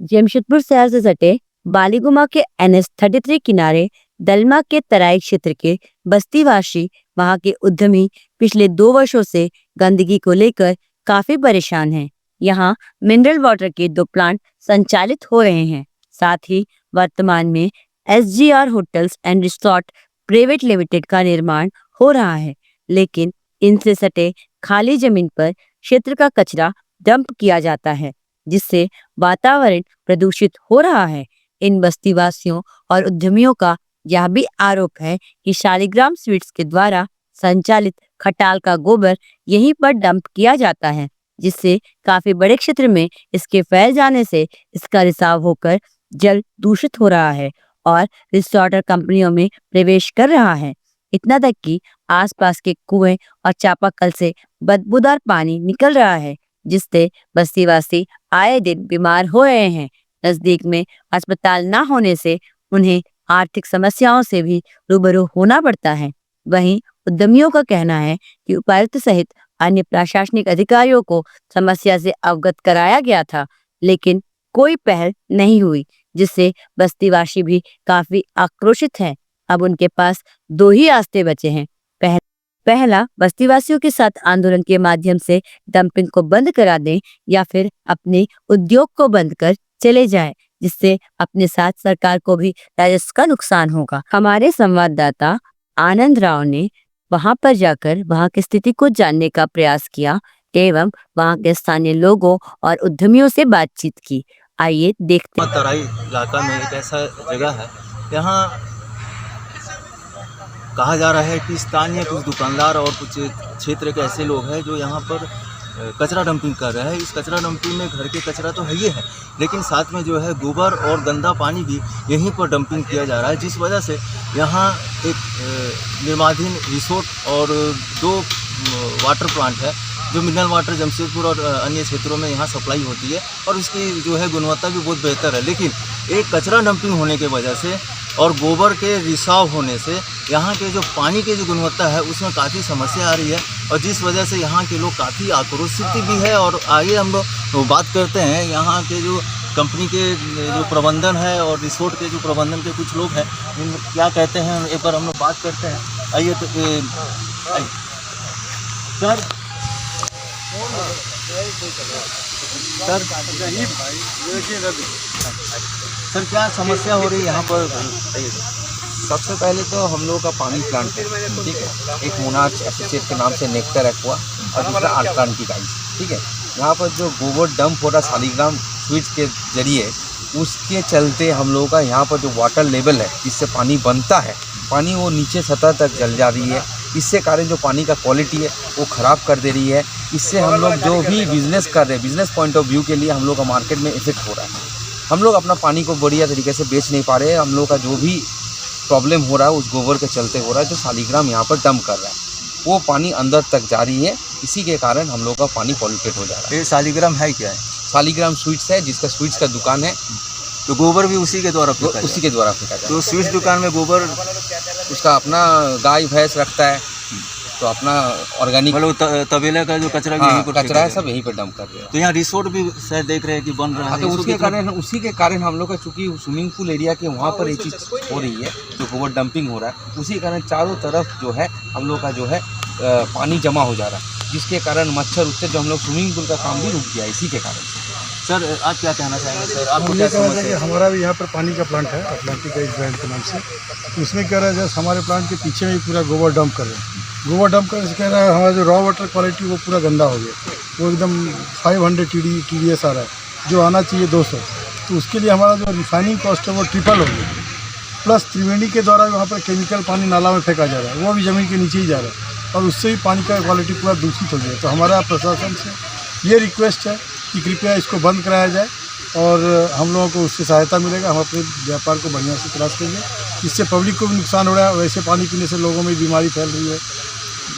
जमशेदपुर शहर से सटे बालीगुमा के NH-33 किनारे दलमा के तराई क्षेत्र के बस्तीवासी वहां के उद्यमी पिछले 2 वर्षों से गंदगी को लेकर काफी परेशान हैं। यहाँ मिनरल वाटर के 2 प्लांट संचालित हो रहे हैं। साथ ही वर्तमान में SGR hotels and resort private limited का निर्माण हो रहा है, लेकिन इनसे सटे खाली जमीन पर क्षेत्र का कचरा डंप किया जाता है, जिससे वातावरण प्रदूषित हो रहा है। इन बस्तीवासियों और उद्यमियों का यह भी आरोप है कि शालिग्राम स्वीट्स के द्वारा संचालित खटाल का गोबर यहीं पर डंप किया जाता है, जिससे काफी बड़े क्षेत्र में इसके फैल जाने से इसका रिसाव होकर जल दूषित हो रहा है और रिसोर्ट कंपनियों में प्रवेश कर रहा है। इतना तक कि आसपास के कुएं और चापाकल से बदबूदार पानी निकल रहा है, जिससे बस्तीवासी आए दिन बीमार हो रहे हैं। नजदीक में अस्पताल न होने से उन्हें आर्थिक समस्याओं से भी रूबरू होना पड़ता है। वहीं उद्यमियों का कहना है कि उपायुक्त सहित अन्य प्रशासनिक अधिकारियों को समस्या से अवगत कराया गया था, लेकिन कोई पहल नहीं हुई, जिससे बस्तीवासी भी काफी आक्रोशित हैं। अब उनके पास 2 ही रास्ते बचे हैं। पहला, बस्तीवासियों के साथ आंदोलन के माध्यम से डंपिंग को बंद करा दें या फिर अपने उद्योग को बंद कर चले जाएं, जिससे अपने साथ सरकार को भी राजस्व का नुकसान होगा। हमारे संवाददाता आनंद राव ने वहां पर जाकर वहां की स्थिति को जानने का प्रयास किया एवं वहां के स्थानीय लोगों और उद्यमियों से बातचीत की। आइए देखते हैं। तराई इलाका में एक ऐसा जगह है, यहाँ कहा जा रहा है कि स्थानीय कुछ दुकानदार और कुछ क्षेत्र के ऐसे लोग हैं जो यहाँ पर कचरा डंपिंग कर रहे हैं। इस कचरा डंपिंग में घर के कचरा तो है ही है, लेकिन साथ में जो है गोबर और गंदा पानी भी यहीं पर डंपिंग किया जा रहा है, जिस वजह से यहाँ एक निर्माणाधीन रिसोर्ट और 2 वाटर प्लांट है जो मिनरल वाटर जमशेदपुर और अन्य क्षेत्रों में यहाँ सप्लाई होती है और उसकी जो है गुणवत्ता भी बहुत बेहतर है। लेकिन एक कचरा डंपिंग होने के वजह से और गोबर के रिसाव होने से यहाँ के जो पानी की जो गुणवत्ता है उसमें काफ़ी समस्या आ रही है और जिस वजह से यहाँ के लोग काफ़ी आक्रोशित भी है। और आगे हम लोग बात करते हैं यहाँ के जो कंपनी के जो प्रबंधन है और रिसोर्ट के जो प्रबंधन के कुछ लोग हैं, क्या कहते हैं एक बार हम लोग बात करते हैं। आइए तो सर क्या समस्या हो रही है यहाँ पर? सबसे पहले तो हम लोगों का पानी प्लांट है, ठीक है, एक मोनार्च एसोसिएट के नाम से नेक्टर एक्वा और दूसरा अटलांटिक आइस, ठीक है। यहाँ पर जो गोबर डंप हो रहा शालिग्राम स्वीट्स के जरिए, उसके चलते हम लोगों का यहाँ पर जो वाटर लेवल है जिससे पानी बनता है, पानी वो नीचे सतह तक जल जा रही है। इससे कारण जो पानी का क्वालिटी है वो ख़राब कर दे रही है। इससे हम लोग जो भी बिज़नेस कर रहे हैं, बिज़नेस पॉइंट ऑफ व्यू के लिए हम लोग का मार्केट में इफेक्ट हो रहा है। हम लोग अपना पानी को बढ़िया तरीके से बेच नहीं पा रहे हैं। हम लोग का जो भी प्रॉब्लम हो रहा है उस गोबर के चलते हो रहा है, जो शालिग्राम यहाँ पर डंप कर रहा है वो पानी अंदर तक जा रही है। इसी के कारण हम लोग का पानी पॉल्यूटेड हो जा रहा है। ये शालिग्राम है क्या है? शालिग्राम स्वीट्स है, जिसका स्वीट्स का दुकान है। तो गोबर भी उसी के द्वारा फेंका उसी के द्वारा फेंका जाए। तो स्वीट्स दुकान में गोबर उसका अपना गाय भैंस रखता है, तो अपना ऑर्गेनिक मतलब तबेला का जो कचरा भी यहीं पर कचरा है सब यहीं पर डंप कर रहे हैं। तो यहाँ रिसोर्ट भी शायद देख रहे हैं कि बन रहा है। तो उसी के कारण हम लोग का चूँकि स्विमिंग पूल एरिया के वहाँ पर ये चीज़ हो रही है, जो गोबर डंपिंग हो रहा है, उसी कारण चारों तरफ जो है हम लोग का जो है पानी जमा हो जा रहा है, जिसके कारण मच्छर उससे जो हम लोग स्विमिंग पूल का काम भी रुक गया इसी के कारण से। सर आप क्या कहना चाहेंगे? सर आपको क्या समस्या है? हमारा भी यहाँ पर पानी का प्लांट है अटलांटिक आइस ब्रांड के नाम से। उसमें कह रहा है जैसे हमारे प्लांट के पीछे में पूरा गोबर डंप कर रहे हैं। गोबर डंप करने से कह रहा है हमारा जो रॉ वाटर क्वालिटी वो पूरा गंदा हो गया, वो एकदम 500 TDS आ रहा है, जो आना चाहिए 200। तो उसके लिए हमारा जो रिफाइनिंग कॉस्ट है वो ट्रिपल हो गया। प्लस त्रिवेणी के द्वारा वहाँ पर केमिकल पानी नाला में फेंका जा रहा है, वो भी ज़मीन के नीचे ही जा रहा है और उससे भी पानी का क्वालिटी पूरा दूषित हो गया। तो हमारा प्रशासन से ये रिक्वेस्ट है कि कृपया इसको बंद कराया जाए और हम लोगों को उससे सहायता मिलेगा। हम अपने व्यापार को बढ़िया से तलाश करेंगे। इससे पब्लिक को भी नुकसान हो रहा है, वैसे पानी पीने से लोगों में बीमारी फैल रही है,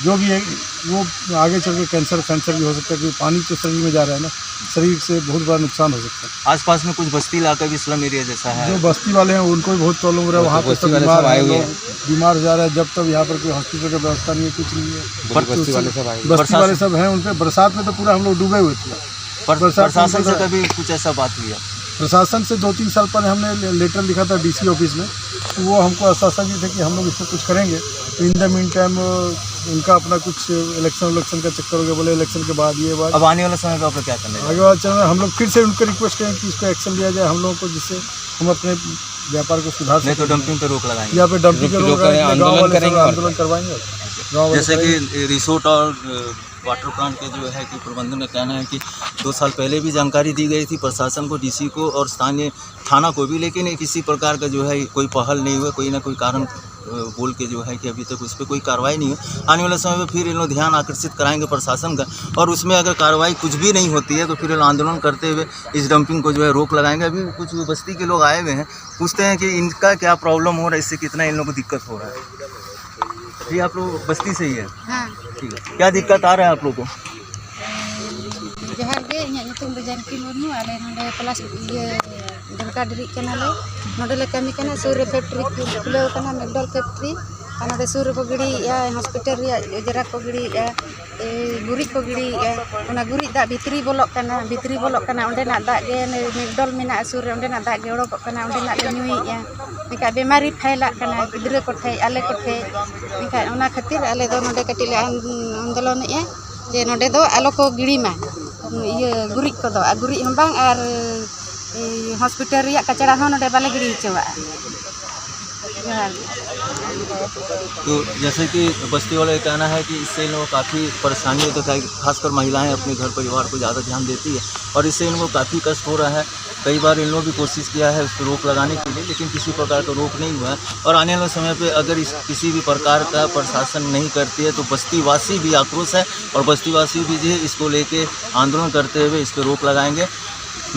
जो भी है वो आगे चल के कैंसर भी हो सकता है, क्योंकि पानी तो शरीर में जा रहा है ना, शरीर से बहुत बड़ा नुकसान हो सकता है। आसपास में कुछ बस्ती इलाका भी स्लम एरिया जैसा है, जो बस्ती वाले हैं उनको भी बहुत प्रॉब्लम हो रहा है। वहाँ पर सब बीमार है, लोग बीमार जा रहा है। जब तक यहाँ पर कोई हॉस्पिटल की व्यवस्था नहीं है, कुछ नहीं है। बस्ती वाले सब हैं, उनके बरसात में तो पूरा हम लोग डूबे हुए थे। प्रशासन से कभी कुछ ऐसा बात हुई है? प्रशासन से 2-3 साल पहले हमने लेटर लिखा था डीसी ऑफिस में, तो वो हमको आश्वासन दिए थे कि हम लोग इसमें कुछ करेंगे। तो इन द मीन टाइम उनका अपना कुछ इलेक्शन का चक्कर हो गया, बोले इलेक्शन के बाद ये बात अब आने वाले समय पे आप लोग क्या करने आगे बात चल रहा है। हम लोग फिर से उनको रिक्वेस्ट करें कि इसको एक्शन लिया जाए हम लोगों को, जिससे हम अपने व्यापार को सुधार नहीं सकें। तो डंपिंग पे रोक लगाएंगे। यहाँ पे डंपिंग के रोक करें, आंदोलन करेंगे और आंदोलन करवाएंगे गाँव वाले जैसे करेंगे। कि रिसोर्ट और वाटर प्लांट के जो है कि प्रबंधन का कहना है कि 2 साल पहले भी जानकारी दी गई थी प्रशासन को, डीसी को और स्थानीय थाना को भी, लेकिन किसी प्रकार का जो है कोई पहल नहीं हुआ, कोई ना कोई कारण बोल के जो है कि अभी तक उस पर कोई कार्रवाई नहीं हुई। आने वाले समय में फिर इन लोग ध्यान आकर्षित कराएंगे प्रशासन का, और उसमें अगर कार्रवाई कुछ भी नहीं होती है तो फिर लोग आंदोलन करते हुए इस डंपिंग को जो है रोक लगाएंगे। अभी कुछ बस्ती के लोग आए हुए हैं, पूछते हैं कि इनका क्या प्रॉब्लम हो रहा है, इससे कितना इन लोगों को दिक्कत हो रहा है। जी आप लोग बस्ती से ही है? हाँ ठीक है, क्या दिक्कत आ रहा है आप लोग को? जोहार गे इᱧᱟᱹᱜ ᱧᱩᱛᱩᱢ ᱫᱚ ᱡᱟᱱᱠᱤ ᱢᱩᱨᱢᱩ ᱟᱞᱮ ᱱᱚᱰᱮ ᱯᱞᱟᱥ ᱰᱷᱟᱠᱟ ᱰᱤᱨᱤᱜ ᱠᱟᱱᱟᱞᱮ ᱱᱚᱰᱮ ᱞᱮ ᱠᱟᱹᱢᱤ ᱠᱟᱱᱟ ᱥᱩᱨ ᱨᱮ ᱯᱷᱮᱠᱴᱨᱤ ᱠᱷᱩᱞᱟᱹᱣ ᱠᱟᱱᱟ ᱢᱮᱠᱰᱚᱞ ᱯᱷᱮᱠᱴᱨᱤ ᱟᱨ ᱱᱚᱰᱮ ᱥᱩᱨ ᱨᱮᱠᱚ ᱜᱤᱰᱤᱭᱮᱜᱼᱟ ᱦᱚᱥᱯᱤᱴᱟᱞ ᱨᱮᱭᱟᱜ ᱚᱡᱽᱨᱟ ᱠᱚ ᱜᱤᱰᱤᱭᱮᱜᱼᱟ ᱜᱩᱨᱤᱡ ᱠᱚ ᱜᱤᱰᱤᱭᱮᱜᱼᱟ ᱚᱱᱟ ᱜᱩᱨᱤᱡ ᱫᱟᱜ ᱵᱷᱤᱛᱨᱤ ᱵᱚᱞᱚᱜ ᱠᱟᱱᱟ ᱚᱸᱰᱮᱱᱟᱜ ᱫᱟᱜ ᱜᱮ ᱢᱮᱠᱰᱚᱞ ᱢᱮᱱᱟᱜᱼᱟ ᱥᱩᱨ ᱨᱮ ᱚᱸᱰᱮᱱᱟᱜ ᱫᱟᱜ ᱜᱮ ᱚᱰᱚᱠᱚᱜ ᱠᱟᱱᱟ ᱚᱸᱰᱮᱱᱟᱜ ᱞᱮ ᱧᱩᱭᱮᱜᱼᱟ ᱮᱱᱠᱷᱟᱡ ᱵᱮᱢᱟᱨᱤ ᱯᱷᱟᱭᱞᱟᱜ ᱠᱟᱱᱟ ᱜᱤᱫᱽᱨᱟᱹ ᱠᱚᱴᱷᱮᱡ ᱟᱞᱮ ᱠᱚᱴᱷᱮᱡ ᱮᱱᱠᱷᱟᱡ ᱚᱱᱟ ᱠᱷᱟᱹᱛᱤᱨ ᱟᱞᱮ ᱫᱚ ᱱᱚᱰᱮ ᱠᱟᱹᱴᱤᱡ ᱞᱮ ᱟᱱᱫᱳᱞᱚᱱᱮᱜᱼᱟ ᱡᱮ ᱱᱚᱰᱮ ᱫᱚ ᱟᱞᱚ ᱠᱚ ᱜᱤᱰᱤ मा गुरिज को दो गुरिज हम बांग और हॉस्पिटल रिया कचरा हो नोडे बाले गिरी चवा। तो जैसे कि बस्ती वाले का कहना है कि इससे इन लोगों को काफ़ी परेशानी होती है, खासकर महिलाएं अपने घर परिवार को ज़्यादा ध्यान देती है और इससे इनको काफ़ी कष्ट हो रहा है। कई बार इन लोगों भी कोशिश किया है उस पर रोक लगाने के लिए, लेकिन किसी प्रकार का रोक नहीं हुआ है। और आने वाले समय पे अगर इस किसी भी प्रकार का प्रशासन नहीं करती है तो बस्तीवासी भी आक्रोश है और बस्तीवासी भी जो है इसको लेके आंदोलन करते हुए इस पर रोक लगाएंगे।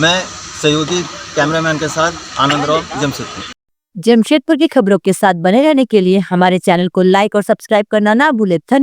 मैं सहयोगी कैमरामैन के साथ आनंद राव, जमशेदपुर। जमशेदपुर की खबरों के साथ बने रहने के लिए हमारे चैनल को लाइक और सब्सक्राइब करना ना भूले।